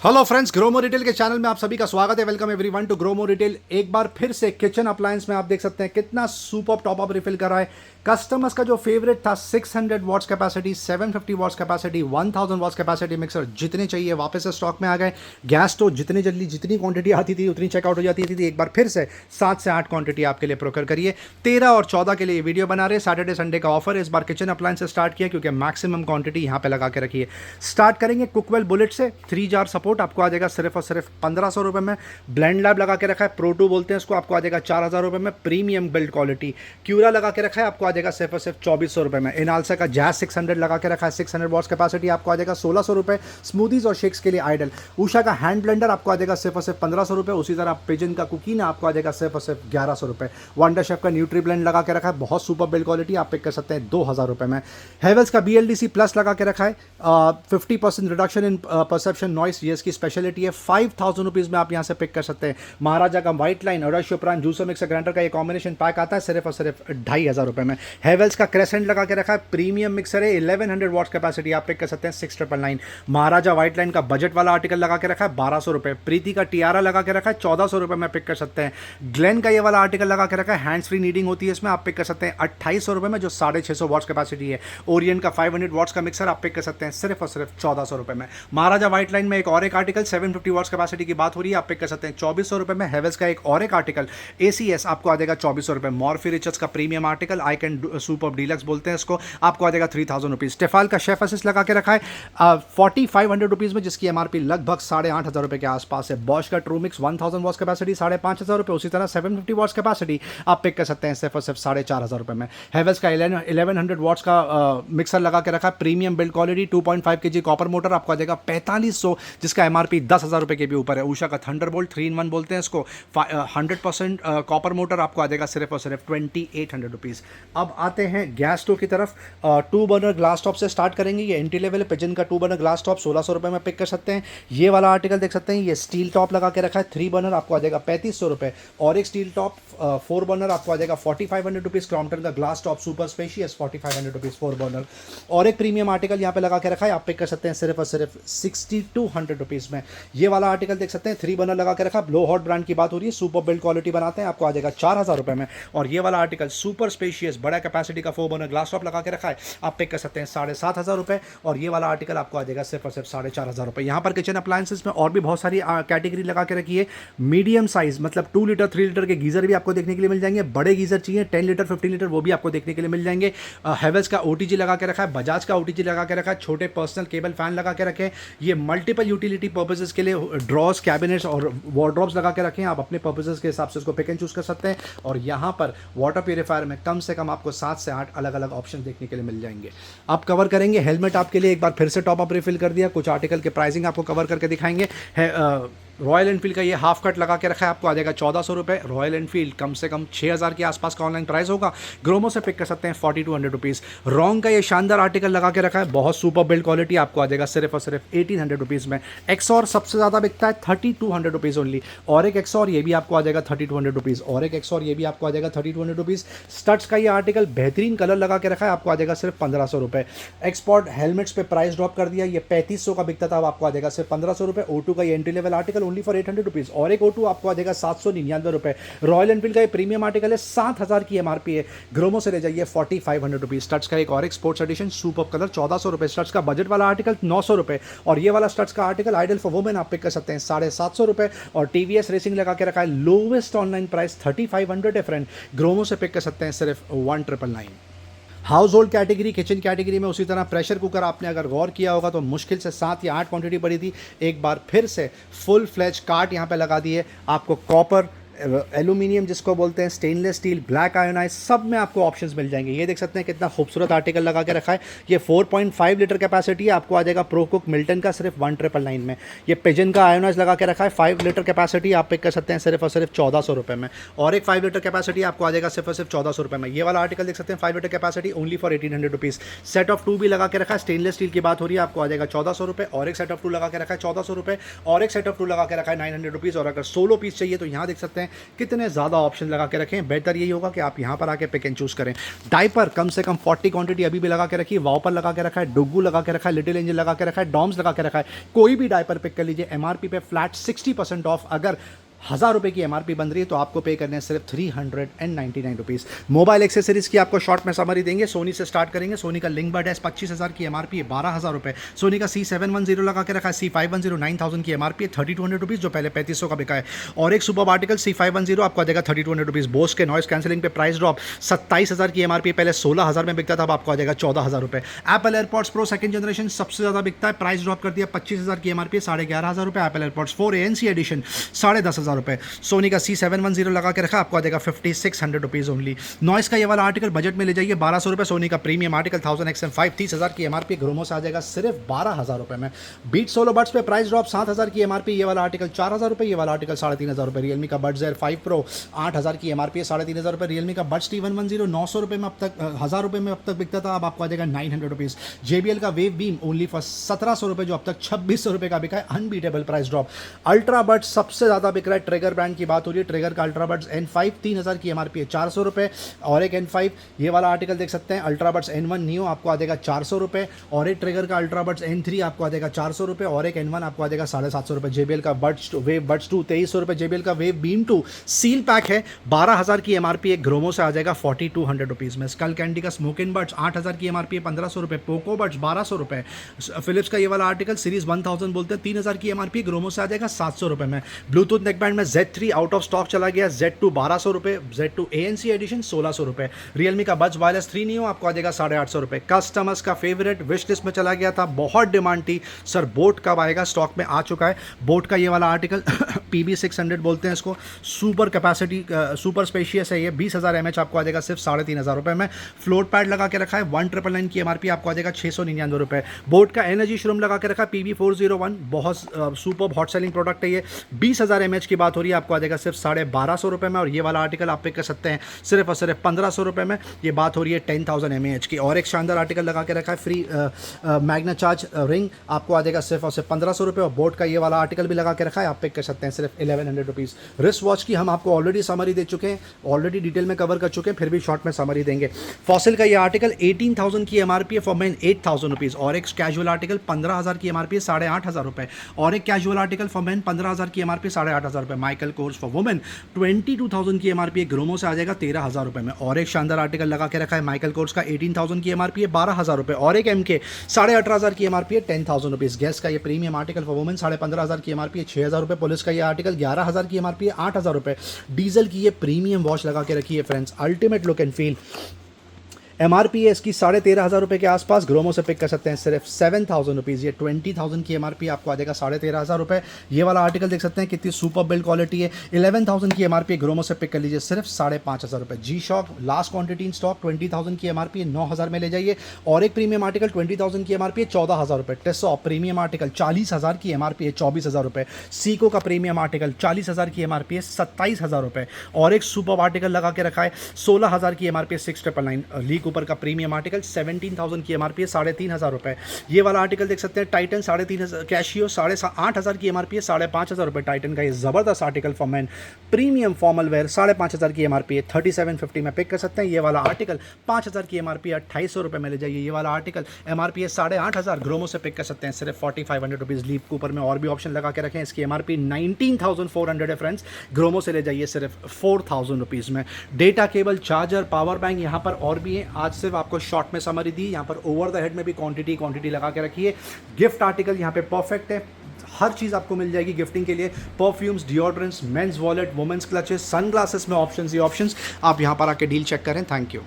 Hello friends, Gromo Retail के channel में आप सभी का स्वागत है। Welcome everyone to Gromo Retail. एक बार फिर से किचन अप्लायंस में आप देख सकते हैं कितना सुपर टॉप अप रिफिल कर रहा है। कस्टमर्स का जो फेवरेट था 600 watts capacity, 750 watts capacity, 1000 watts capacity mixer जितने चाहिए वापस से स्टॉक में आ गए। गैस स्टोव जितनी जल्दी जितनी क्वांटिटी आती थी उतनी चेकआउट हो जाती थी। एक बार फिर से 7 से 8 क्वांटिटी आपके लिए प्रोक्योर करिए। 13 और 14 के लिए ये वीडियो बना रहे हैं। सैटरडे संडे का ऑफर है। इस बार किचन अप्लायंस से स्टार्ट किया क्योंकि मैक्सिमम क्वांटिटी यहाँ पे लगा के रखी है। स्टार्ट करेंगे कुकवेल बुलेट से। 3 जार सपोर्ट आपको आ जाएगा सिर्फ और सिर्फ 1500 रुपये में। ब्लेंड लैब लगा के रखा है, प्रो 2 बोलते हैं इसको, आपको आ जाएगा 4000 रुपये में। प्रीमियम बिल्ड क्वालिटी क्यूरा लगा के रखा है, आपको आ जाएगा सिर्फ और सिर्फ 2400 रुपये में। इनालसा का जैज 600 लगा के रखा है, 600 वॉट्स कैपेसिटी, आपको आ जाएगा 1600 रुपये। स्मूदीज और शेक्स के लिए आइडल। उषा का हैंड ब्लेंडर आपको आ जाएगा सिर्फ और सिर्फ 1500 रुपये। उसी तरह पिजन का कुकीना आपको आ जाएगा सिर्फ और सिर्फ 1100 रुपये। वंडर शेफ का न्यूट्री ब्लेंड लगा के रखा है, बहुत सुपर बिल्ड क्वालिटी, आप पिक कर सकते हैं 2000 रुपये में। हेवल्स का BLDC प्लस लगा के रखा है, 50% रिडक्शन इन परसेप्शन नॉइस, ये इसकी स्पेशलिटी है। 5000 रुपीज़ में आप यहाँ से पिक कर सकते हैं। महाराजा का व्हाइट लाइन और अशोप्रान जूसर मिक्सर ग्राइंडर का ये कॉम्बिनेशन पैक आता है सिर्फ और सिर्फ 2500 रुपये में। हेवल्स का क्रेसेंट लगा के रखा है, प्रीमियम मिक्सर है, 1100 वॉट्स कैपेसिटी, आप पिक कर सकते हैं 6999। महाराजा व्हाइट लाइन का बजट वाला आर्टिकल लगा के रखा है 1200 रुपये। प्रीति का टियारा लगा के रखा है 1400 रुपये में पिक कर सकते हैं। ग्लेन का ये वाला आर्टिकल लगा के रखा है, हैंड्स फ्री नीडिंग होती है इसमें, आप पिक कर सकते हैं 2800 रुपये में, जो 650 वॉट्स कैपेसिटी है। ओरियन का 500 वॉट्स का मिक्सर आप पिक कर सकते हैं सिर्फ और सिर्फ 1400 रुपये में। महाराजा व्हाइट लाइन में एक और एक आर्टिकल 750 वॉट्स कैपेसिटी की बात हो रही है, आप पिक कर सकते हैं 2400 रुपये में। हेवल्स का एक और एक आर्टिकल ACS आपको आ जाएगा 2400 रुपये। मॉर्फी रिचर्स का premium article I can super deluxe बोलते हैं इसको, आपको आ जाएगा 3000 रुपीज़। टेफाल का शेफ असिस्ट लगा के रखा है 4500 रुपीज़ में, जिसकी MRP लगभग 8500 रुपये के आसपास है। बॉश का ट्रू मिक्स 1000 वॉट्स कैपेसिटी 5500 रुपये। उसी तरह 750 वॉट्स कैपेसिटी आप पिक कर सकते हैं सिर्फ और सिर्फ 4500 रुपये में। हेवल्स का 1100 वॉट्स का मिक्सर लगा के रखा है, premium build quality, 2.5 kg copper motor, आपको आ जाएगा 4500, जिसका MRP 10,000 रुपये के भी ऊपर है। उषा का थंडरबोल्ट 3-in-1 बोलते हैं इसको, 100% कॉपर मोटर, आपको आ जाएगा सिर्फ और सिर्फ 2800 रुपीज़। अब आते हैं गैस स्टोव की तरफ। 2 बर्नर ग्लास टॉप से स्टार्ट करेंगे। ये एंट्री लेवल पिजन का 2 बर्नर ग्लास टॉप 1600 रुपये में पिक कर सकते हैं। ये वाला आर्टिकल देख सकते हैं, ये स्टील टॉप लगा के रखा है 3 बर्नर, आपको आ जाएगा 3500 रुपये। और एक स्टील टॉप 4 बर्नर आपको आ जाएगा 4500 रुपीज़। क्रॉम्पटन का glass top super spacious 4500 rupees 4 burner. और एक प्रीमियम आर्टिकल यहाँ पे लगा के रखा है, आप पिक कर सकते हैं सिर्फ और सिर्फ 6200 रुपीज़ में। ये वाला आर्टिकल देख सकते हैं 3 बर्नर लगा के रखा, ब्लो हॉट ब्रांड की बात हो रही है, सुपर बिल्ड क्वालिटी बनाते हैं, आपको आ जाएगा 4000 रुपये में। और ये वाला आर्टिकल सुपर स्पेशियस बड़ा कैपेसिटी का 4 बर्नर ग्लास टॉप लगा के रखा है, आप पिक कर सकते हैं 7500 रुपये। और ये वाला आर्टिकल आपको आ जाएगा सिर्फ और सिर्फ 4500 रुपये। यहाँ पर किचन अप्लायंसेस में और भी बहुत सारी कैटेगरी लगा के रखी है। मीडियम साइज मतलब 2 लीटर 3 लीटर के गीजर भी आपको देखने के लिए मिल जाएंगे। बड़े गीजर चाहिए 10 लीटर 15 लीटर, वो भी आपको देखने के लिए मिल जाएंगे। हेवल्स का OTG लगा के रखा है, बजाज का OTG लगा के रखा है, छोटे पर्सनल केबल फैन लगा के रखे हैं। ये मल्टीपल यूटिलिटी पर्पसेस के लिए ड्रॉस, कैबिनेट्स और वार्डरोब्स लगा के रखे हैं, आप अपने पर्पसेस के हिसाब से उसको पिक एंड चूज कर सकते हैं। और यहाँ पर वाटर प्यूरीफायर में कम से कम आपको 7 से 8 अलग अलग ऑप्शन देखने के लिए मिल जाएंगे। आप कवर करेंगे हेलमेट आपके लिए एक बार फिर से टॉप अप रिफिल कर दिया, कुछ आर्टिकल के प्राइसिंग आपको कवर करके दिखाएंगे। रॉयल एनफील्ड का ये हाफ कट लगा के रखा है, आपको आ जाएगा 1400 रुपये। रॉयल एनफील्ड कम से कम 6000 के आसपास का ऑनलाइन प्राइस होगा। ग्रोमो से पिक कर सकते हैं 4200 रुपीज़। रॉन्ग का ये शानदार आर्टिकल लगा के रखा है, बहुत सुपर बिल्ड क्वालिटी, आपको आ जाएगा सिर्फ और सिर्फ 1800 रुपीज़ में। एक्सॉर सबसे ज़्यादा बिकता है 3200 रुपीज़ ओनली। और एक एक्सॉर ये भी आपको आ जाएगा 3200 रुपीज़। और एक एक्सॉर ये भी आपको आ जाएगा 3200 रुपीज़। स्टड्स का ये आर्टिकल बेहतरीन कलर लगा के रखा है, आपको आ जाएगा सिर्फ 1500 रुपये। एक्सपोर्ट हेलमेट्स पे प्राइस ड्रॉप कर दिया, ये 3500 का बिकता था, अब आपको आ जाएगा सिर्फ 1500 रुपये। O2 का ये entry level article only for 800 rupees. और एक O2 आपको आ जाएगा 799 रुपये। रॉयल एनफील्ड का ये प्रीमियम आर्टिकल है, 7000 की MRP है। ग्रोमो से ले जाइए 4500 रुपीज़। स्टड्स का एक और एक स्पोर्ट्स एडिशन सुपर कलर 1400 रुपये। स्टड्स का बजट वाला आर्टिकल 900 रुपये। और ये वाला स्टड्स का आर्टिकल आइडल फॉर वुमेन आप पिक कर सकते हैं 750 रुपये। और TVS रेसिंग लगा के रखा है, लोवेस्ट ऑनलाइन प्राइस 3500 है फ्रेंड। ग्रोमो से पिक कर सकते हैं सिर्फ 1999। House hold category, kitchen category में उसी तरह प्रेशर कुकर आपने अगर गौर किया होगा तो मुश्किल से 7 या 8 क्वांटिटी पड़ी थी। एक बार फिर से फुल फ्लैज कार्ट यहाँ पे लगा दिए आपको। कॉपर, एल्यूमिनियम जिसको बोलते हैं, स्टेनलेस स्टील, ब्लैक आयोनाइज, सब में आपको ऑप्शंस मिल जाएंगे। ये देख सकते हैं कितना खूबसूरत आर्टिकल लगा के रखा है। ये 4.5 लीटर कैपेसिटी है, आपको आ जाएगा प्रो कुक मिल्टन का सिर्फ 1999 में। ये पिजन का आयोनाइज लगा के रखा है, 5 लीटर कैपेसिटी, आप पिक कर सकते हैं सिर्फ और सिर्फ 1400 रुपये में। और एक 5 लीटर कैपेसिटी आपको आ जाएगा सिर्फ और सिर्फ 1400 रुपये में। ये वाला आर्टिकल देख सकते हैं 5 litre capacity only for 1800 rupees. Set of 2 भी लगा के रखा है, स्टेनलेस स्टील की बात हो रही है, आपको आ जाएगा 1400 रुपये। और एक सेट ऑफ 2 लगा के रखा है 1400 रुपये। और एक सेट ऑफ 2 लगा के रखा है 900 रुपीज़। और अगर 16 पीस चाहिए तो यहाँ देख सकते हैं कितने ज़्यादा ऑप्शन लगा के रखें। बेहतर यही होगा कि आप यहाँ पर आके पिक एंड चूज़ करें। डायपर कम से कम 40 क्वांटिटी अभी भी लगा के रखी है, वाओपर लगा के रखा है, डुग्गू लगा के रखा है, लिटिल एंजल लगा के रखा है, डॉम्स लगा के रखा है। कोई भी डायपर पिक कर लीजिए, एमआरपी पे फ्लैट 60% ऑफ। अगर 1000 रुपये की एमआरपी बन रही है तो आपको पे करने हैं सिर्फ 399 रुपीज़। मोबाइल एक्सेसरीज की आपको शॉर्ट में समरी देंगे। सोनी से स्टार्ट करेंगे। सोनी का लिंक बड एस 25,000 की एमआरपी है, 12,000 रुपये। सोनी का C710 लगा के रखा है, C510 9,000 की एमआरपी है, 3200 रुपीज़, जो पहले 3500 का बिका है। और एक सुपर आर्टिकल C510 आपको देगा 3200 रुपीज़। बोस के नॉइस कैंसिलिंग पे प्राइस ड्रॉप, 27,000 की एमआरपी पहले 16,000 में बिकता था, अब आपको आ जाएगा 14,000 रुपये। Apple AirPods pro second generation सबसे ज़्यादा बिकता है, प्राइस ड्रॉप कर दिया, 25,000 की एमआरपी 11,500 रुपये। एप्पल एयरपॉड्स 4 ANC एडिशन 10,500 रुपये। सोनी का C710 लगा के रखा, आपको आ जाएगा 5,600 रुपीज़ ओनली। नॉइस का ये वाला आर्टिकल बजट में ले जाइए, 1200 रुपये। सोनी का प्रीमियम आर्टिकल 1000XM5 30,000 की एमआरपी, ग्रोमो से आ जाएगा सिर्फ 12,000 रुपये में। बीट सोलो बड्स पे प्राइस ड्रॉप, 7,000 की एमआरपी, ये वाला आर्टिकल 4,000 रुपये, ये वाला आर्टिकल 3,500 रुपये। रियलमी का बड्स एयर 5 प्रो 8,000 की एमआरपी, 3,500 रुपये। रियलमी का बड्स T110 900 रुपये में अब तक 1,000 रुपये में अब तक बिकता था, अब आपको आ जाएगा 900 रुपीज़। JBL का वेव बीम ओनली फॉर 1,700 रुपये, जो अब तक 2,600 रुपये का बिका है, unbeatable price drop. Ultra buds सबसे ज़्यादा बिक रहा है, ट्रिगर ब्रांड की बात हो रही है। ट्रिगर का अल्ट्रा बड्स N5 3,000 की एमआरपी है, 400 रुपये। और एक N5 ये वाला आर्टिकल देख सकते हैं, अल्ट्रा बड्स N1 न्यू आपको आ जाएगा 400 रुपये। और एक ट्रिगर का अल्ट्रा बड्स N3 आपको आ जाएगा 400 रुपये। और एक N1 आपको आ जाएगा 750 रुपये। JBL का बड्स वेव बड्स 2 2,300 रुपये। JBL का वेव बीम 2 सील पैक है, 12,000 की एमआरपी है, ग्रोमो से आ जाएगा 4,200 रुपीज़ में। स्कल कैंडी का स्मोकिंग बड्स 8,000 की एमआरपी है, 1,500 रुपये। पोको बड्स 1,200 रुपये। फिलिप्स का ये वाला आर्टिकल सीरीज 1000 बोलते हैं, 3,000 की एमआरपी, ग्रोमो से आ जाएगा 700 रुपये में। ब्लूटूथ नेकबैंड में Z3 आउट ऑफ स्टॉक चला गया, Z2 1200 रुपये, Z2 ANC एडिशन 1600 रुपये। रियलमी का बड्स वायरलेस 3 न्यू आपको आ जाएगा 850 रुपये। कस्टमर्स का फेवरेट विश लिस्ट में चला गया था, बहुत डिमांड थी सर बोट कब आएगा, स्टॉक में आ चुका है। बोट का ये वाला आर्टिकल PB600 बोलते हैं इसको, सुपर कैपेसिटी सुपर स्पेशियस है ये, 20,000 mAh आपको आ जाएगा सिर्फ 3,500 रुपये में। फ्लोट पैड लगा के रखा है, 1,999 की एमआरपी, आपको आ जाएगा 699 रुपये। बोट का एनर्जी श्रूम लगा के रखा है, PB401 बहुत सुपर हॉट सेलिंग प्रोडक्ट है ये, 20,000 mAh की बात हो रही है, आपको आ जाएगा सिर्फ 1250 रुपये में। और ये वाला आर्टिकल आप पिक कर सकते हैं सिर्फ और सिर्फ 1,500 रुपये में, ये बात हो रही है 10,000 mAh की। और एक शानदार आर्टिकल लगा के रखा है, फ्री मैग्ना चार्ज रिंग, आपको आ जाएगा सिर्फ और सिर्फ 1,500 रुपये। और बोट का ये वाला आर्टिकल भी लगा के रखा है, आप पिक कर सकते हैं सिर्फ 1,100 रुपीज़। रिस्ट वॉच की हम आपको ऑलरेडी समरी दे चुके हैं, ऑलरेडी डिटेल में कवर कर चुके हैं, फिर भी शॉर्ट में समरी देंगे। फॉसिल का ये आर्टिकल 18,000 की एमआरपी है, फॉर मेन 8,000 रुपीज़। और एक कैजुअल आर्टिकल 15,000 की एमआरपी है, 8,500 रुपये। और एक कैजुअल आर्टिकल फॉर मेन 15,000 की एमआरपी, 8,500 रुपये। माइकल कोर्स फॉर वुमेन 22,000 की एमआरपी है, ग्रोमो से आ जाएगा 13,000 रुपये में। और एक शानदार आर्टिकल लगा के रखा है, माइकल कोर्स का 18,000 की एमआरपी है, 12,000 रुपये। और एक MK 18,500 की एमआरपी है, 10,000 रुपीज़। गैस का ये प्रीमियम आर्टिकल फॉर वुमेन 15,500 की एमआरपी है, 6,000 रुपये। पुलिस का ये आर्टिकल 11,000 की एमआरपी है, 8,000 रुपये। डीजल की ये प्रीमियम वॉच लगा के रखी है friends, ultimate look and feel, MRP है इसकी 13,500 रुपये के आसपास, ग्रोमो से पिक कर सकते हैं सिर्फ 7,000 रुपीज़। ये 20,000 की एमआरपी आपको आ जाएगा 13,500 रुपये। ये वाला आर्टिकल देख सकते हैं कितनी सुपर बिल्ड क्वालिटी है, 11,000 की एमआरपी, ग्रोमो से पिक कर लीजिए सिर्फ 5,500 रुपये। G-Shock last quantity in stock, 20,000 की एमआरपी, 9,000 में ले जाइए। और एक प्रीमियम आर्टिकल 20,000 की एमआरपी, 14,000 रुपये। टेसॉप प्रीमियम आर्टिकल 40,000 की एमआरपी है, 24,000 रुपये। सीको का प्रीमियम आर्टिकल 40,000 की एमआरपी है, 27,000 रुपये। और एक सुपर आर्टिकल लगा के रखा है 16,000 की एमआरपी, 6,999। ली कूपर का प्रीमियम आर्टिकल 17,000 की एमआरपी है, 3,500 रुपये। ये वाला आर्टिकल देख सकते हैं, टाइटन 3,500, कैशियो 8,500 की एमआरपी है, 5,500 रुपये। टाइटन का ये जबरदस्त article for man premium formal wear 5,500 की एमआरपी है, 3750 में पिक कर सकते हैं। ये वाला आर्टिकल 5,000 की एमआरपी है, 2,500 रुपये में ले जाइए। ये वाला आर्टिकल एमआरपी है 8,500, ग्रोमो से पिक कर सकते हैं सिर्फ 4,500 रुपीज़। लीप कूपर में और भी ऑप्शन लगा के रखें, इसकी एमआरपी 19,400 है फ्रेंड्स, ग्रोमो से ले जाइए सिर्फ 4,000 रुपीज़ में। Data cable, charger, power bank यहाँ पर और भी है, आज सिर्फ आपको शॉर्ट में समरी दी, यहाँ पर ओवर द हेड में भी क्वांटिटी लगा के रखी है। गिफ्ट आर्टिकल यहाँ पे परफेक्ट है, हर चीज़ आपको मिल जाएगी गिफ्टिंग के लिए, perfumes, deodorants, men's wallet, women's clutches, sunglasses में ऑप्शंस ही ऑप्शंस। आप यहाँ पर आके डील चेक करें। Thank you.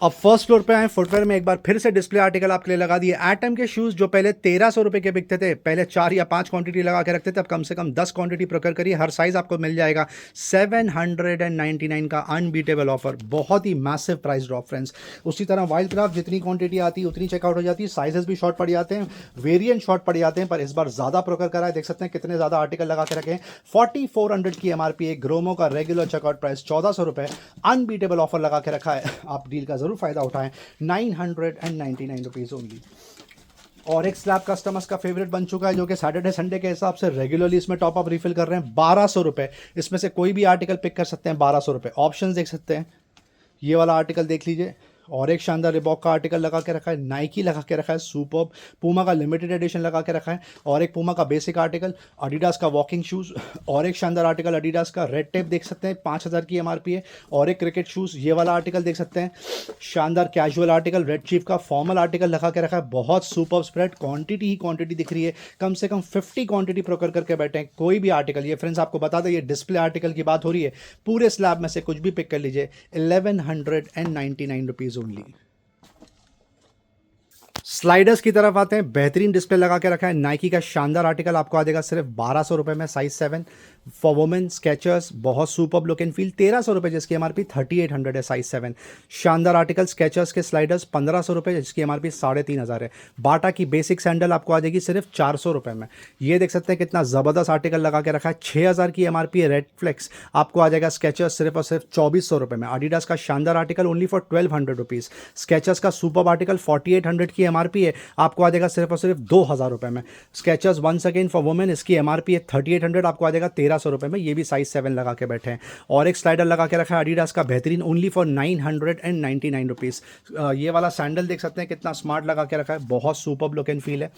अब फर्स्ट फ्लोर पे आए, फुटवेयर में एक बार फिर से डिस्प्ले आर्टिकल आपके लिए लगा दिए। एटम के शूज़ जो पहले 1,300 रुपये के बिकते थे, पहले 4 या 5 क्वांटिटी लगा के रखते थे, अब कम से कम 10 क्वांटिटी प्रोक्योर करिए, हर साइज़ आपको मिल जाएगा। 799 का अनबीटेबल ऑफर, बहुत ही मैसिव प्राइस ड्रॉप फ्रेंड्स। उसी तरह वाइल्ड क्राफ्ट जितनी क्वांटिटी आती है उतनी चेकआउट हो जाती है, साइजेस भी शॉर्ट पड़ जाते हैं, वेरियंट शॉर्ट पड़ जाते हैं, पर इस बार ज़्यादा प्रोक्योर करा है। देख सकते हैं कितने ज़्यादा आर्टिकल लगा के रखे हैं। 4,400 की एमआरपी है, ग्रोमो का रेगुलर चेकआउट प्राइस 1,400 रुपये, अनबीटेबल ऑफर लगा के रखा है, आप डील का ज़रूर फायदा उठाएं। 999 रुपीज़ ओनली। और एक स्लैब कस्टमर्स का फेवरेट बन चुका है जो कि सैटरडे संडे के हिसाब से रेगुलरली इसमें टॉप अप रिफिल कर रहे हैं 1200 रुपये। इसमें से कोई भी आर्टिकल पिक कर सकते हैं 1200 रुपये। ऑप्शन देख सकते हैं, ये वाला आर्टिकल देख लीजिए, और एक शानदार रिबॉक का आर्टिकल लगा के रखा है, नाइकी लगा के रखा है, सुपर्ब, पूमा का लिमिटेड एडिशन लगा के रखा है, और एक पूमा का बेसिक आर्टिकल, एडिडास का वॉकिंग शूज़, और एक शानदार आर्टिकल एडिडास का रेड टेप देख सकते हैं 5000 की एमआरपी है, और एक क्रिकेट शूज़ ये वाला आर्टिकल देख सकते हैं, शानदार कैजुअल आर्टिकल रेड चीफ का फॉर्मल आर्टिकल लगा के रखा है, बहुत सुपर्ब स्प्रेड, क्वांटिटी ही क्वांटिटी दिख रही है, कम से कम 50 क्वांटिटी प्रोकर करके बैठे हैं। कोई भी आर्टिकल, ये फ्रेंड्स आपको बता दें ये डिस्प्ले आर्टिकल की बात हो रही है, पूरे स्लैब में से कुछ भी पिक कर लीजिए, 1199 रुपीज़ ओनली। स्लाइडर्स की तरफ आते हैं, बेहतरीन डिस्प्ले लगा के रखा है, नाइकी का शानदार आर्टिकल आपको आ जाएगा सिर्फ 1200 रुपये में, साइज 7 फॉर वुमेन, स्केचर्स, बहुत सुपर्ब लुक एंड फील, 1300 रुपये जिसकी एमआरपी 3800 है, साइज 7। शानदार आर्टिकल स्केचर्स के स्लाइडर्स 1500 रुपये जिसकी एमआरपी 3500 है। बाटा की बेसिक सैंडल आपको आ जाएगी सिर्फ 400 रुपये में। ये देख सकते हैं कितना ज़बरदस्त आर्टिकल लगा के रखा है, 6000 की एमआरपी है, रेड फ्लेक्स आपको आ जाएगा स्केचर्स सिर्फ और सिर्फ 2400 रुपये में। एडिडास का शानदार article only for 1200 rupees. Skechers का सुपर्ब आर्टिकल 4800 की एमआरपी है, आपको आ जाएगा सिर्फ और सिर्फ 2000 रुपये में। Skechers once again for women, इसकी एमआरपी है 3800, आपको आ जाएगा 1300 रुपये में, ये भी साइज 7 लगा के बैठे हैं। और एक स्लाइडर लगा के रखा है एडिडास का बेहतरीन ओनली फॉर 999 रुपीज़। ये वाला सैंडल देख सकते हैं कितना स्मार्ट लगा के रखा है, बहुत सुपर्ब लुक एंड फील है,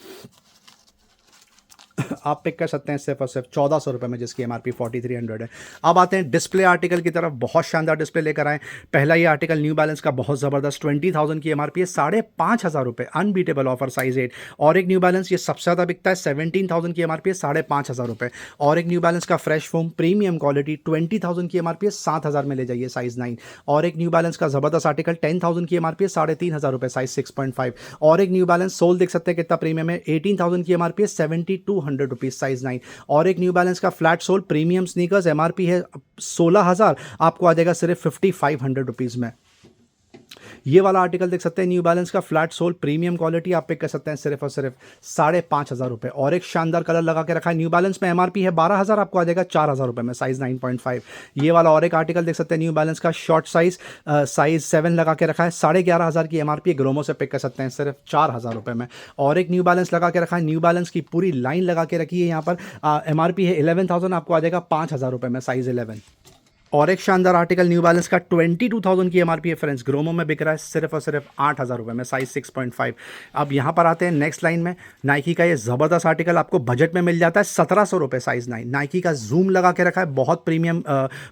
आप पिक कर सकते हैं सिर्फ और सिर्फ 1400 रुपये में जिसकी एमआरपी 4300 है। अब आते हैं डिस्प्ले आर्टिकल की तरफ, बहुत शानदार डिस्प्ले लेकर आए। पहला ये आर्टिकल न्यू बैलेंस का बहुत ज़बरदस्त 20,000 की एमआरपी है, 5500 रुपये, अनबीटेबल ऑफर, साइज 8। और एक न्यू बैलेंस ये सबसे ज़्यादा बिकता है, 17,000 की एमआरपी है, 5500 रुपये। और एक न्यू बैलेंस का फ्रेश फोम प्रीमियम क्वालिटी 20,000 की एमआरपी है, 7000 में ले जाइए, साइज 9। और एक न्यू बैलेंस का ज़बरदस्त आर्टिकल 10,000 की एमआरपी है, 3500 रुपये, साइज 6.5। और एक न्यू बैलेंस सोल देख सकते हैं कितना प्रीमियम है, 18,000 की एमआरपी है, 7200 रुपीज़, साइज 9। और एक न्यू बैलेंस का flat sole premium sneakers MRP है 16,000, आपको आ जाएगा सिर्फ 5500 रुपीज़ में। ये वाला आर्टिकल देख सकते हैं, न्यू बैलेंस का फ्लैट सोल प्रीमियम क्वालिटी, आप पिक कर सकते हैं सिर्फ और सिर्फ 5500 रुपये। और एक शानदार कलर लगा के रखा है, न्यू बैलेंस में एमआरपी है 12,000, आपको आ जाएगा 4000 रुपये में, साइज 9.5। ये वाला और एक आर्टिकल देख सकते हैं, न्यू बैलेंस का शॉर्ट साइज, साइज 7 लगा के रखा है, 11,500 की एमआरपी, ग्रोमो से पिक कर सकते हैं सिर्फ 4000 रुपये में। और एक न्यू बैलेंस लगा के रखा है, न्यू बैलेंस की पूरी लाइन लगा के रखी है यहाँ पर, एमआरपी है 11,000, आपको आ जाएगा 5000 रुपये में, साइज 11। और एक शानदार आर्टिकल न्यू बैलेंस का 22,000 की एमआरपी है फ्रेंड्स, ग्रोमो में बिक रहा है सिर्फ और सिर्फ 8000 रुपये में, साइज 6.5। अब यहाँ पर आते हैं नेक्स्ट लाइन में, नाइकी का ये ज़बरदस्त आर्टिकल आपको बजट में मिल जाता है 1700 रुपये, साइज 9। नाइकी का जूम लगा के रखा है, बहुत प्रीमियम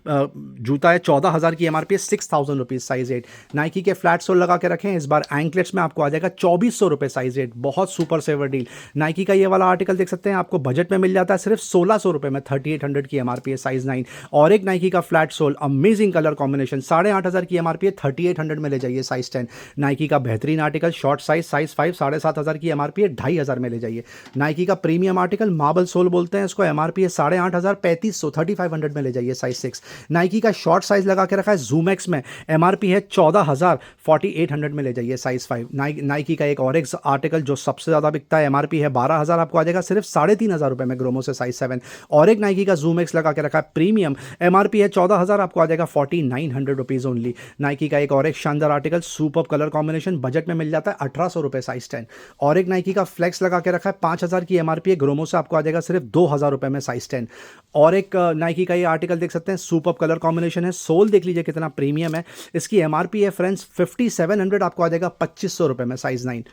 जूता है, 14,000 की एमआरपी है, 6000 रुपीज़, साइज 8। नाइकी के फ्लैट सोल लगा के रखें, इस बार एंकलेट्स में आपको आ जाएगा 2400 रुपये, साइज 8, बहुत सुपर सेवर डील। नाइकी का ये वाला आर्टिकल देख सकते हैं, आपको बजट में मिल जाता है सिर्फ 1600 रुपये में, 3800 की एमआरपी है, साइज 9। और एक नाइकी का flat sole amazing colour combination, 8500 की एमआरपी है, 3800 में ले जाइए, साइज 10। नाइकी का बेहतरीन आर्टिकल शॉर्ट साइज 5, 7500 की एमआरपी है, 2500 में ले जाइए। नाइकी का प्रीमियम आर्टिकल मार्बल सोल बोलते हैं इसको, एमआरपी है 8500, 3500, 3500 में ले जाइए, साइज 6। नाइकी का शॉर्ट साइज लगा के रखा है जूम एक्स में, एमआरपी है 14,000, 4800 में ले जाइए, साइज 5। नाइकी का एक और एक आर्टिकल जो सबसे ज़्यादा बिकता है, एमआरपी है 12,000, आपको आ जाएगा सिर्फ 3500 रुपये में, ग्रोमो से, साइज 7। और एक नाइकी का जूम एक्स लगा के रखा है प्रीमियम, एमआरपी है 14,000, आपको आ जाएगा 4900 रुपीज़ ओनली। नाइकी का एक और एक शानदार article superb colour combination, budget में मिल जाता है 1800 रुपये, साइज 10। और एक नाइकी का फ्लेक्स लगा के रखा है, 5000 की एमआरपी है, ग्रोमो से आपको आ जाएगा सिर्फ 2000 रुपये में, साइज 10। और एक नाइकी का ये आर्टिकल देख सकते हैं, सुपर्ब कलर कॉम्बिनेशन है, सोल देख लीजिए कितना प्रीमियम है, इसकी एमआरपी है फ्रेंड्स 5700, आपको आ जाएगा 2500 रुपये में, साइज 9।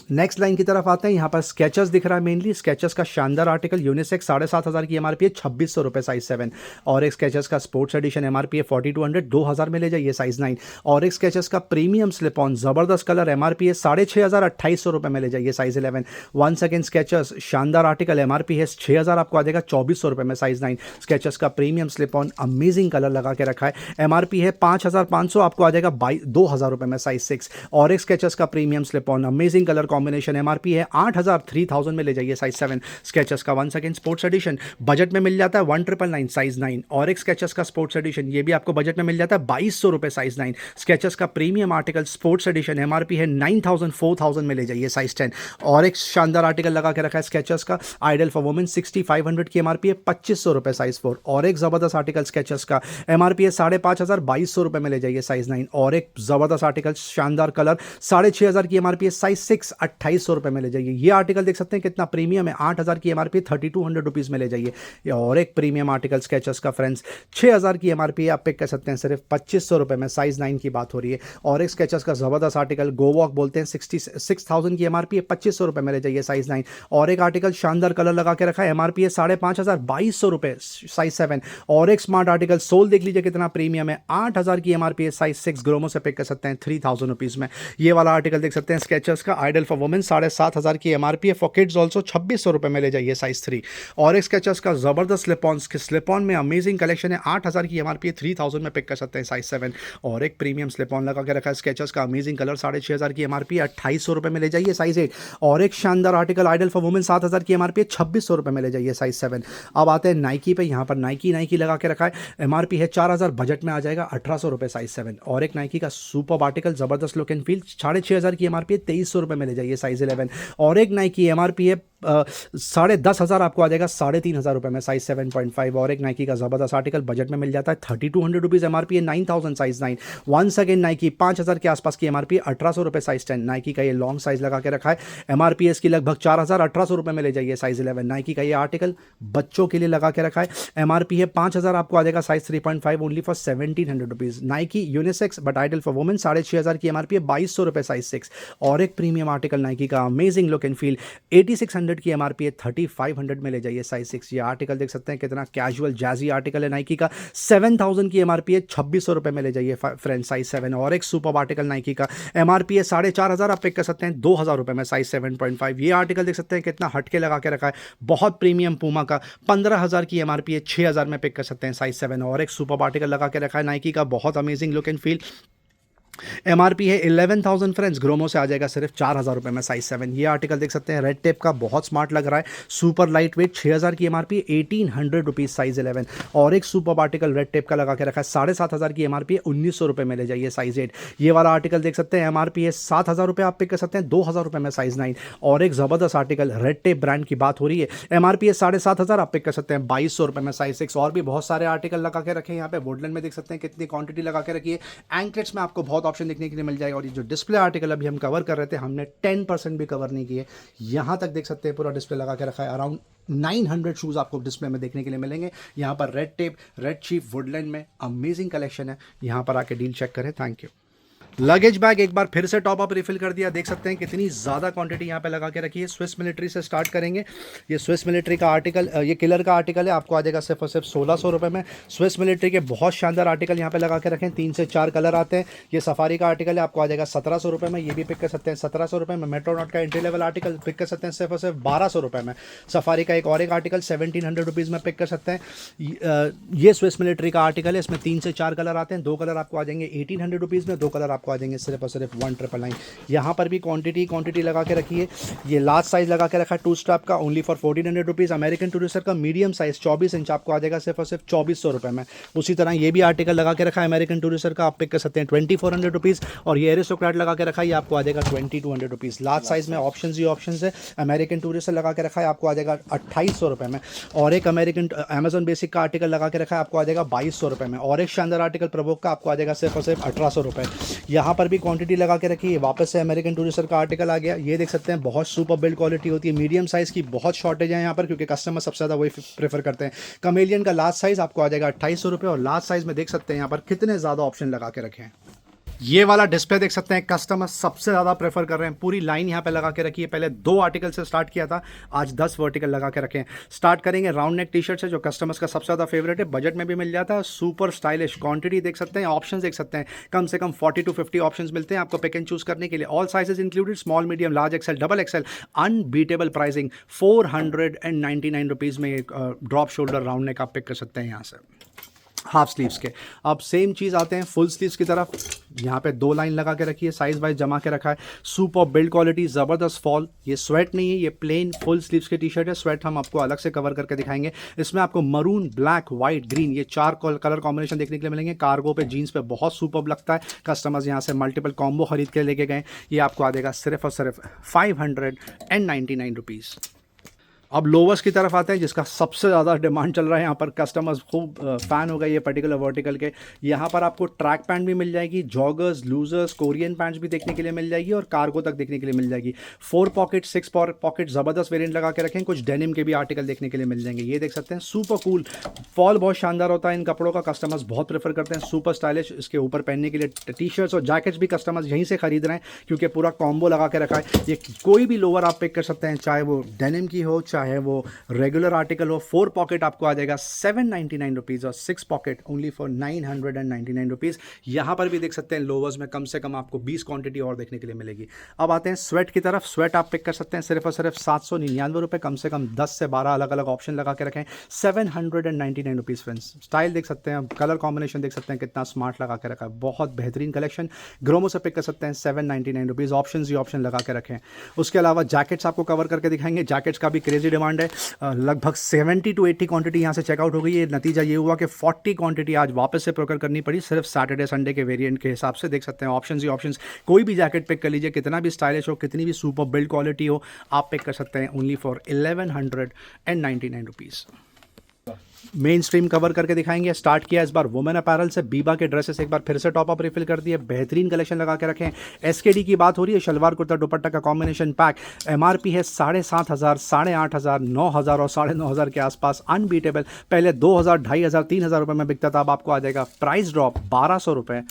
नेक्स्ट लाइन की तरफ आते हैं, यहाँ पर स्केचर्स दिख रहा है मेनली, स्केचर्स का शानदार आर्टिकल यूनिसेक्स 7500 की एमआरपी है, 2600 रुपये, साइज 7। और एक स्केचर्स का स्पोर्ट्स एडिशन एमआरपी है 4200, 2000 में ले जाइए, साइज 9। और एक स्केचर्स का प्रीमियम स्लिप ऑन जबरदस्त कलर, एमआरपी है 6500, 2800 रुपये में ले जाइए, साइज 11। वन सेकेंड स्केचर्स शानदार आर्टिकल, एमआरपी है 6000, आपको आ जाएगा 2400 रुपये में, साइज 9। स्केचर्स का premium slip on amazing colour लगा के रखा है, एमआरपी है 5500, आपको आ जाएगा 2000 रुपये में, साइज 6। और एक स्केचर्स का premium slip on amazing colour combination, MRP है 8000, 3000 में ले जाइए, साइज 7। स्केचर्स का one second sports addition budget में मिल जाता है 1999, साइज 9। और एक स्केचर्स का स्पोर्ट्स एडिशन, ये भी आपको बजट में मिल जाता है 2200 रुपये, साइज 9। स्केचर्स का premium article sports addition, MRP है 9000, 4000 में ले जाइए, साइज 10। और एक शानदार आर्टिकल लगा के रखा है स्केचर्स का आइडल फॉर वुमेन, 6500 की एमआरपी है, 2500 रुपये, साइज 4। और एक जबरदस्त आर्टिकल स्केचर्स का एमआरपी है 5500, 2200 रुपये में ले जाइए, साइज 9। और एक जबरदस्त आर्टिकल शानदार कलर 6500 की एमआरपी है, साइज 6, ₹2800 में ले जाइए। ये आर्टिकल देख सकते हैं कितना प्रीमियम है, 8000 की एमआरपी 3200 रुपीज़ में ले जाइए। ये और एक प्रीमियम आर्टिकल स्केचर्स का फ्रेंड्स, 6000 की एमआरपी आप पिक कर सकते हैं सिर्फ ₹2500 में, साइज 9 की बात हो रही है। और एक स्केचर्स का ज़बरदस्त आर्टिकल गो वॉक बोलते हैं, 6000 की एमआरपी है, ₹2500 में ले जाइए, साइज 9। और एक आर्टिकल शानदार कलर लगा के रखा है, एमआरपी है 5500, ₹2200, साइज 7। और एक स्मार्ट आर्टिकल सोल देख लीजिए कितना प्रीमियम है, 8000 की एमआरपी है, साइज 6, ग्रोमो से पिक कर सकते हैं 3000 रुपीज़ में। ये वाला आर्टिकल देख सकते हैं स्केचर्स का आइडल फॉर वुमेन, 7500 की एमआरपी है, फॉर किड्स ऑल्सो ₹2600 में ले जाइए, साइज 3। और एक स्केचर्स का जबरदस्त स्लिप ऑन में अमेजिंग कलेक्शन है, 8000 की एमआरपी है, 3000 में पिक कर सकते हैं, साइज 7। और एक प्रीमियम स्लिप ऑन लगा के रखा है स्केचर्स का, अमेजिंग कलर, 6500 की एमआरपी, ₹2800 में ले जाइए, साइज 8। और एक शानदार आर्टिकल आइडल फॉर वुमेन, 7000 की एमआरपी है, ₹2600 में ले जाइए, साइज 7। अब आते हैं नाइकी पे, यहाँ पर नाइकी लगा के रखा है, एमआरपी है 4000, बजट में आ जाएगा ₹1800, साइज 7। और एक नाइकी का सुपर आर्टिकल जबरदस्त लुक एंड फील, 6500 की एमआरपी है, ₹2300 में ले जाइए, साइज 11। और एक नाइकी एमआरपी है 10,500, आपको आ जाएगा ₹3500 में, साइज 7.5। और एक नाइकी का जबरदस्त आर्टिकल बजट में मिल जाता है, ₹3200 एमआरपी है, 9000, साइज 9। वंस अगेन नाइकी 5000 के आसपास की एमआरपी, ₹1800, साइज 10। नाइकी का ये लॉन्ग साइज लगा के रखा है, एमआरपी इसकी लगभग 4000, ₹1800 में ले जाइए, साइज 11। नाइकी का ये आर्टिकल बच्चों के लिए लगा के रखा है, एमआरपी है 5000, आपको आ जाएगा size 3.5, only for ₹1700। Nike unisex but idle for women, 6500 की एमआरपी है, ₹2200, साइज 6। और एक प्रीमियम आर्टिकल नाइकी का अमेजिंग लुक एंड फील, 8600 की एमआरपी है, 3500 में ले जाइए, साइज 6। ये आर्टिकल देख सकते हैं कितना कैजुअल जैजी आर्टिकल है नाइकी का, 7000 की एमआरपी है, ₹2600 में ले जाइए फ्रेंड, साइज 7। और एक सुपर आर्टिकल नाइकी का एमआरपी है 4500, आप पिक कर सकते हैं ₹2000 में, साइज 7.5। ये आर्टिकल देख सकते हैं कितना हटके लगा के रखा है, बहुत प्रीमियम पूमा का, 15000 की एमआरपी है, 6000 में पिक कर सकते हैं, साइज 7। और एक सुपर आर्टिकल लगा के रखा है नाइकी का, बहुत amazing look and feel, MRP है 11,000 फ्रेंड्स, ग्रोमो से आ जाएगा सिर्फ ₹4000 में, साइज 7। ये आर्टिकल देख सकते हैं रेड टेप का, बहुत स्मार्ट लग रहा है, सुपर लाइट वेट, 6000 की एमआरपी, ₹1800, साइज 11। और एक सुपर आर्टिकल रेड टेप का लगा के रखा है, 7500 की एमआरपी, ₹1900 में ले जाइए, साइज 8। ये वाला आर्टिकल देख सकते हैं एमआरपी है ₹7000, आप पिक कर सकते हैं ₹2000 में, साइज 9। और एक जबरदस्त आर्टिकल रेड टेप ब्रांड की बात हो रही है, एमआरपी है 7500, आप पिक कर सकते हैं ₹2200 में, साइज 6। और भी बहुत सारे आर्टिकल लगा के रखे हैं यहाँ पे, वुडलैंड में देख सकते हैं कितनी क्वांटिटी लगा के रखी है, एंकलेट्स में आपको बहुत ऑप्शन देखने के लिए मिल जाएगा। और ये जो डिस्प्ले आर्टिकल अभी हम कवर कर रहे थे, हमने 10% भी कवर नहीं किए, यहाँ तक देख सकते हैं पूरा डिस्प्ले लगा के रखा है, अराउंड 900 शूज़ आपको डिस्प्ले में देखने के लिए मिलेंगे। यहाँ पर red tape, red chief, Woodland में अमेजिंग कलेक्शन है, यहाँ पर आके डील चेक करें। Thank you. लगेज बैग एक बार फिर से टॉप अप रिफिल कर दिया, देख सकते हैं कितनी ज़्यादा क्वांटिटी यहाँ पे लगा के रखी है। स्विस मिलिट्री से स्टार्ट करेंगे। ये स्विस मिलिट्री का आर्टिकल, ये किलर का आर्टिकल है, आपको आ जाएगा सिर्फ और सिर्फ ₹1600 में। स्विस मिलिट्री के बहुत शानदार आर्टिकल यहाँ पे लगा के रखें, 3 से 4 कलर आते हैं। ये सफारी का आर्टिकल है, आपको आ जाएगा ₹1700 में, ये भी पिक कर सकते हैं ₹1700 में। मेट्रोनॉट का एंट्री लेवल आर्टिकल पिक कर सकते हैं सिर्फ और सिर्फ ₹1200 में। सफारी का एक और एक आर्टिकल ₹1700 में पिक कर सकते हैं। ये स्विस मिलिट्री का आर्टिकल है, इसमें 3 से 4 कलर आते हैं। 2 कलर आपको आ जाएंगे ₹1800 में, 2 कलर आपको आ जाएंगे सिर्फ और सिर्फ 1999। यहाँ पर भी क्वांटिटी लगा के रखी है। ये लार्ज साइज लगा के रखा है 2 स्ट्रैप का, ओनली फॉर ₹1400। अमेरिकन टूरिस्टर का मीडियम साइज 24 इंच आपको आ जाएगा सिर्फ और सिर्फ ₹2400 में। उसी तरह ये भी आर्टिकल लगा के रखा है अमेरिकन टूरिस्टर का, आप पिक कर सकते हैं ₹2400। और ये एरिस्टोक्रेट लगा के रखा है, ये आपको आ जाएगा ₹2200। लार्ज साइज में ऑप्शन ही ऑप्शन है। अमेरिकन टूरिस्टर लगा के रखा है, आपको आ जाएगा ₹2800 में। और एक अमेरिकन अमेजन बेसिक का आर्टिकल लगा के रखा है, आपको आ जाएगा ₹2200 में। और एक शानदार आर्टिकल प्रवोक का आपको आ जाएगा सिर्फ और सिर्फ ₹1800। यहाँ पर भी क्वांटिटी लगा के रखी है। वापस से अमेरिकन टूरिस्टर का आर्टिकल आ गया, ये देख सकते हैं बहुत सुपर बिल्ड क्वालिटी होती है। मीडियम साइज की बहुत शॉर्टेज है यहाँ पर, क्योंकि कस्टमर सबसे ज़्यादा वही प्रेफर करते हैं। कमेलियन का लार्ज साइज आपको आ जाएगा ₹2800। और लार्ज साइज में देख सकते हैं यहाँ पर कितने ज़्यादा ऑप्शन लगा के रखे हैं। ये वाला डिस्प्ले देख सकते हैं कस्टमर सबसे ज़्यादा प्रेफर कर रहे हैं। पूरी लाइन यहाँ पे लगा के रखी है। पहले 2 आर्टिकल से स्टार्ट किया था, आज 10 वर्टिकल लगा के रखे हैं। स्टार्ट करेंगे राउंड नेक टी शर्ट से, जो कस्टमर्स का सबसे ज़्यादा फेवरेट है, बजट में भी मिल जाता है। सुपर स्टाइलिश क्वांटिटी देख सकते हैं, ऑप्शन देख सकते हैं, कम से कम 40 to 50 ऑप्शन मिलते हैं आपको पिक एंड चूज करने के लिए। All sizes included, small, medium, large, XL, double XL. Unbeatable pricing, ₹499 में ड्रॉप शोल्डर राउंड नेक आप पिक कर सकते हैं यहाँ से, हाफ स्लीव्स के। अब सेम चीज़ आते हैं फुल स्लीव्स की तरफ। यहाँ पे 2 लाइन लगा के रखी है, साइज वाइज जमा के रखा है। सुपर बिल्ड क्वालिटी, ज़बरदस्त फॉल। ये स्वेट नहीं है, ये प्लेन फुल स्लीव्स की टी शर्ट है। स्वेट हम आपको अलग से कवर करके दिखाएंगे। इसमें आपको मरून, ब्लैक, व्हाइट, ग्रीन, ये 4 कलर कॉम्बिनेशन देखने के लिए मिलेंगे। कार्गो पे, जीन्स पे बहुत सुपर लगता है। कस्टमर्स यहाँ से मल्टीपल कॉम्बो खरीद के लेके गए। ये आपको आ जाएगा सिर्फ और सिर्फ ₹599। अब लोवर्स की तरफ आते हैं, जिसका सबसे ज़्यादा डिमांड चल रहा है। यहाँ पर कस्टमर्स खूब फ़ैन हो गए ये पर्टिकुलर वर्टिकल के। यहाँ पर आपको ट्रैक पैंट भी मिल जाएगी, जॉगर्स, लूजर्स, कोरियन पैंट्स भी देखने के लिए मिल जाएगी और कार्गो तक देखने के लिए मिल जाएगी। 4 पॉकेट 6 पॉकेट ज़बरदस्त वेरिएंट लगा के रखें। कुछ डेनिम के भी आर्टिकल देखने के लिए मिल जाएंगे। ये देख सकते हैं, सुपर कूल फॉल बहुत शानदार होता है इन कपड़ों का, कस्टमर्स बहुत प्रेफर करते हैं, सुपर स्टाइलिश। इसके ऊपर पहनने के लिए टी शर्ट्स और जैकेट्स भी कस्टमर्स यहीं से खरीद रहे हैं, क्योंकि पूरा कॉम्बो लगा के रखा है। ये कोई भी लोअर आप पिक कर सकते हैं, चाहे वो डेनिम की हो, चाहे वो रेगुलर आर्टिकल हो। 4 पॉकेट आपको आ जाएगा 799 रुपीज़ और 6 पॉकेट ओनली फॉर 999 रुपीज़। यहाँ पर भी देख सकते हैं लोवर्स में कम से कम आपको 20 क्वांटिटी और देखने के लिए मिलेगी। अब आते हैं स्वेट की तरफ। स्वेट आप पिक कर सकते हैं सिर्फ और सिर्फ 799 रुपये, कम से कम 10 से 12 अलग अलग ऑप्शन लगा के रखें। 799 रुपीज़ फ्रेंड्स। स्टाइल देख सकते हैं, कलर कॉम्बिनेशन देख सकते हैं, कितना स्मार्ट लगा के रखा है, बहुत बेहतरीन कलेक्शन। ग्रोमो से पिक कर सकते हैं 799 रुपीज़। ऑप्शन ही ऑप्शन लगा के रखें। उसके अलावा जैकेट्स आपको कवर करके दिखाएंगे। जैकेट्स का भी क्रेजी डिमांड है। लगभग 70 to 80 क्वांटिटी यहाँ से चेकआउट हो गई है। नतीजा ये हुआ कि 40 क्वांटिटी आज वापस से प्रोकर करनी पड़ी, सिर्फ सैटरडे संडे के वेरिएंट के हिसाब से। देख सकते हैं ऑप्शंस ही ऑप्शंस। कोई भी जैकेट पिक कर लीजिए, कितना भी स्टाइलिश हो, कितनी भी सुपर बिल्ड क्वालिटी हो, आप पिक कर सकते हैं only for 1199 rupees. Main stream cover करके दिखाएंगे। स्टार्ट किया इस बार वुमेन अपैरल से। बीबा के ड्रेसेस एक बार फिर से टॉप अप रिफिल कर दिए, बेहतरीन कलेक्शन लगा के रखें। एसकेडी की बात हो रही है, शलवार कुर्ता दुपट्टा का कॉम्बिनेशन पैक। एमआरपी है 7,500, 8,500, 9,000 और 9,500 के आसपास। अनबीटेबल। पहले 2,000, 2,500, 3,000 रुपये में बिकता था, अब आपको आ जाएगा प्राइस ड्रॉप 1,200 रुपये,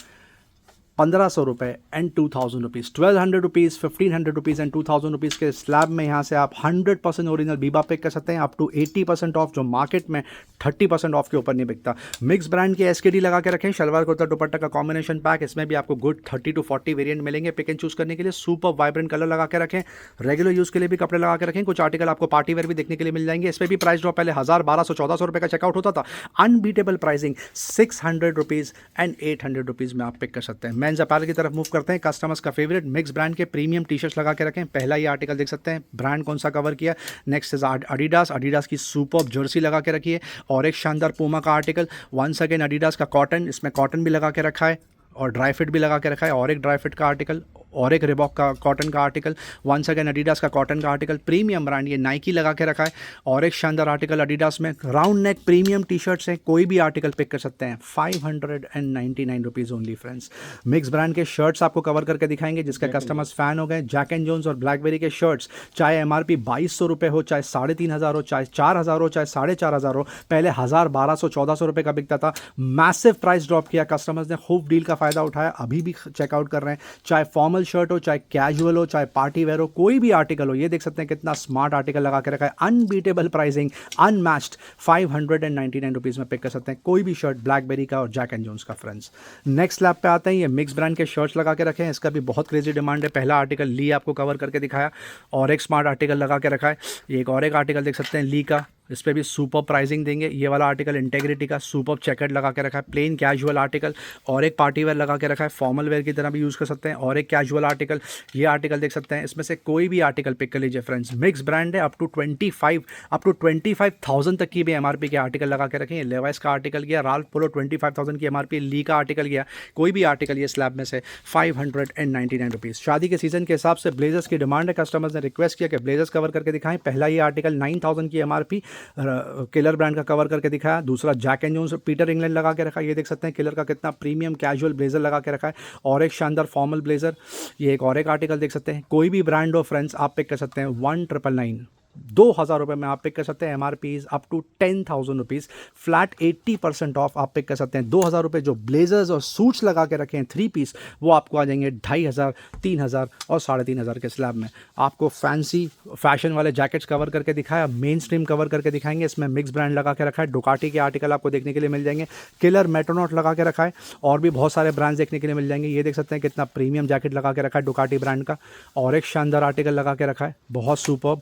1,500 रुपये and 2,000 rupees. 1,200 rupees, 1,500 rupees and 2,000 rupees के स्लैब में यहाँ से आप 100% ओरिजिनल बीबा पिक कर सकते हैं, अप टू 80% ऑफ, जो मार्केट में 30% ऑफ के ऊपर नहीं बिकता। मिक्स ब्रांड के एसकेडी लगा के रखें। शलवार कुर्ता दुपट्टा का कॉम्बिनेशन पैक, इसमें भी आपको गुड 30 to 40 वेरिएंट मिलेंगे पिक एंड चूज़ करने के लिए। सुपर वाइब्रेंट कलर लगा के रखें। रेगुलर यूज़ के लिए भी कपड़े लगा के रखें। कुछ आर्टिकल आपको पार्टी वेयर भी देखने के लिए मिल जाएंगे। इसमें भी प्राइस ड्रॉप, पहले 1,000, 1,200, 1,400 रुपये का चेकआउट होता था, unbeatable pricing 600 rupees and 800 rupees में आप पिक कर सकते हैं। मेंस अपैरल की तरफ करते हैं। कस्टमर्स का फेवरेट मिक्स ब्रांड के प्रीमियम टी शर्ट्स लगा के रखें। पहला ये आर्टिकल देख सकते हैं, ब्रांड कौन सा कवर किया। Next is Adidas. एडिडास की सुपर्ब जर्सी लगा के रखी है और एक शानदार पूमा का आर्टिकल। वंस अगेन एडिडास का कॉटन, इसमें कॉटन भी लगा के रखा है और ड्राई फिट भी लगा के रखा है, और एक ड्राई फिट का आर्टिकल और एक रिबॉक का कॉटन का आर्टिकल। वंस अगेन एडिडास का कॉटन का आर्टिकल। प्रीमियम ब्रांड ये नाइकी लगा के रखा है और एक शानदार आर्टिकल एडिडास में। Round neck premium T shirts हैं, कोई भी आर्टिकल पिक कर सकते हैं। 599 rupees only friends. Mix brand के शर्ट्स आपको कवर करके दिखाएंगे, जिसके कस्टमर्स फैन हो गए। जैक एंड जोन्स और ब्लैकबेरी के शर्ट्स, चाहे एमआरपी 2,200 रुपये हो, चाहे 3,500 हो, चाहे 4,000 हो, चाहे 4,500 हो। पहले 1,000, 1,200, 1,400 रुपये का बिकता था। मैसिव प्राइस ड्रॉप किया, कस्टमर्स ने खूब डील का फायदा उठाया, अभी भी चेकआउट कर रहे हैं। चाहे फॉर्मल शर्ट हो, चाहे कैजुअल हो, चाहे पार्टी वेयर हो, कोई भी आर्टिकल हो। ये देख सकते हैं कितना स्मार्ट आर्टिकल लगा के रखा है। Unbeatable pricing, unmatched. 599 रुपीज़ में पिक कर सकते हैं कोई भी शर्ट ब्लैकबेरी का और जैक एंड जोन्स का फ्रेंड्स। नेक्स्ट लैब पे आते हैं, ये मिक्स ब्रांड के शर्ट्स लगा के रखे हैं। इसका भी बहुत क्रेजी डिमांड है। पहला आर्टिकल ली आपको कवर करके दिखाया और एक स्मार्ट आर्टिकल लगा के रखा है। एक और एक आर्टिकल देख सकते हैं ली का, इस पर भी सुपर प्राइसिंग देंगे। ये वाला आर्टिकल इंटेग्रिटी का सुपर चेकर्ड लगा के रखा है। प्लेन कैजुअल आर्टिकल और एक पार्टी वेयर लगा के रखा है, फॉर्मल वेयर की तरह भी यूज़ कर सकते हैं, और एक कैजुअल आर्टिकल। ये आर्टिकल देख सकते हैं, इसमें से कोई भी आर्टिकल पिक कर लीजिए फ्रेंड्स। मिक्स ब्रांड है, अप टू 25,000 तक की भी एमआरपी के आर्टिकल लगा के रखें। लेवाइस का आर्टिकल गया, राल्फ पोलो 25,000 की एमआरपी, ली का आर्टिकल गया, कोई भी आर्टिकल ये स्लैब में से 599 रुपीज़। शादी के सीजन के हिसाब से ब्लेजर्स की डिमांड है, कस्टमर्स ने रिक्वेस्ट किया कि ब्लेजर्स कवर करके दिखाएं। पहला ये आर्टिकल 9,000 की एमआरपी, किलर ब्रांड का कवर करके दिखाया। दूसरा Jack and Jones Peter England लगा के रखा है। ये देख सकते हैं किलर का कितना प्रीमियम कैजुअल ब्लेजर लगा के रखा है और एक शानदार फॉर्मल ब्लेजर। ये एक और एक आर्टिकल देख सकते हैं, कोई भी ब्रांड हो फ्रेंड्स आप पिक कर सकते हैं। 1,999, 2,000 रुपये में आप पिक कर सकते हैं। MRP up to 10,000 rupees, flat 80% off आप पिक कर सकते हैं। 2,000 रुपये जो ब्लेजर्स और सूट्स लगा के रखे हैं 3 पीस, वो आपको आ जाएंगे 2,500, 3,000 और 3,500 के स्लैब में। आपको फैंसी फैशन वाले जैकेट्स कवर करके दिखाया, मेन स्ट्रीम कवर करके दिखाएंगे। इसमें मिक्स ब्रांड लगा के रखा है, डुकाटी के आर्टिकल आपको देखने के लिए मिल जाएंगे। किलर मेट्रोनॉट लगा के रखा है और भी बहुत सारे ब्रांड्स देखने के लिए मिल जाएंगे। ये देख सकते हैं कितना प्रीमियम जैकेट लगा के रखा है डुकाटी ब्रांड का, और एक शानदार आर्टिकल लगा के रखा है, बहुत सुपर्ब।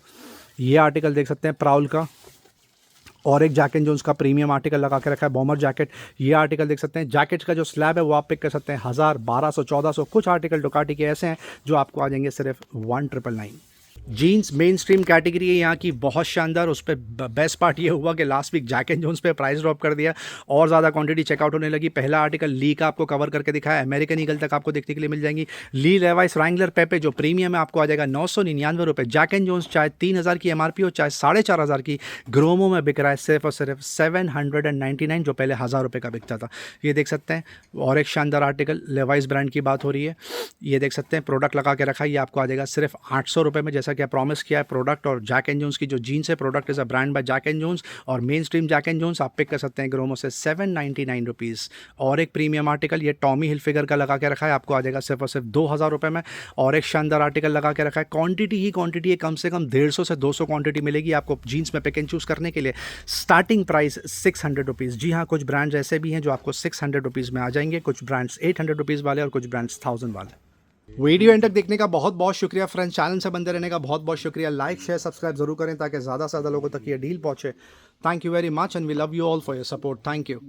ये आर्टिकल देख सकते हैं प्राउल का, और एक जैक एंड जोन्स का प्रीमियम आर्टिकल लगा के रखा है, बॉमर जैकेट। ये आर्टिकल देख सकते हैं, जैकेट्स का जो स्लैब है वो आप पिक कर सकते हैं 1,000, 1,200, 1,400। कुछ आर्टिकल डुकाटी के ऐसे हैं जो आपको आ जाएंगे सिर्फ 1,999। जीन्स मेन स्ट्रीम कैटेगरी है यहाँ की, बहुत शानदार। उस पर बेस्ट पार्ट ये हुआ कि last week Jack and Jones पे प्राइस ड्रॉप कर दिया और ज़्यादा क्वांटिटी चेकआउट होने लगी। पहला आर्टिकल ली का आपको कवर करके दिखाया, अमेरिकन ईगल तक आपको देखने के लिए मिल जाएंगी। ली लेवाइस रैंगलर पेपे जो प्रीमियम है आपको आ जाएगा 999 रुपये। जैक एंड जोन्स चाहे 3000 की एमआरपी हो चाहे 4500 की, ग्रोमो में बिक रहा है सिर्फ और सिर्फ 799, जो पहले 1000 रुपये का बिकता था। ये देख सकते हैं। और एक शानदार आर्टिकल लेवाइस ब्रांड की बात हो रही है, ये देख सकते हैं, प्रोडक्ट लगा के रखा है, ये आपको आ जाएगा सिर्फ 800 रुपये में, जैसा कि प्रॉमिस किया है प्रोडक्ट। और जैक एंड जोन्स की जो जीन्स है, product is a brand by Jack and Jones और main stream Jack and Jones आप पिक कर सकते हैं ग्रोमो से 799 रुपीज़। और एक प्रीमियम आर्टिकल ये टॉमी हिलफिगर का लगा के रखा है, आपको आ जाएगा सिर्फ और सिर्फ 2000 रुपये में। और एक शानदार आर्टिकल लगा के रखा है, क्वांटिटी ही क्वांटिटी है, कम से कम 150 से 200 क्वांटिटी मिलेगी आपको जीन्स में पिक एंड चूज़ करने के लिए। Starting price 600 rupees. जी हाँ, कुछ ब्रांड्स ऐसे भी हैं जो आपको 600 रुपीज़ में आ जाएंगे, कुछ ब्रांड्स 800 रुपीज़ वाले और कुछ ब्रांड्स 1000 वाले। वीडियो एंड तक देखने का बहुत बहुत शुक्रिया फ्रेंड्स, चैनल से बंदे रहने का बहुत बहुत शुक्रिया। लाइक शेयर सब्सक्राइब जरूर करें ताकि ज़्यादा से ज़्यादा लोगों तक ये डील पहुंचे। Thank you very much and we love you all for your support. Thank you.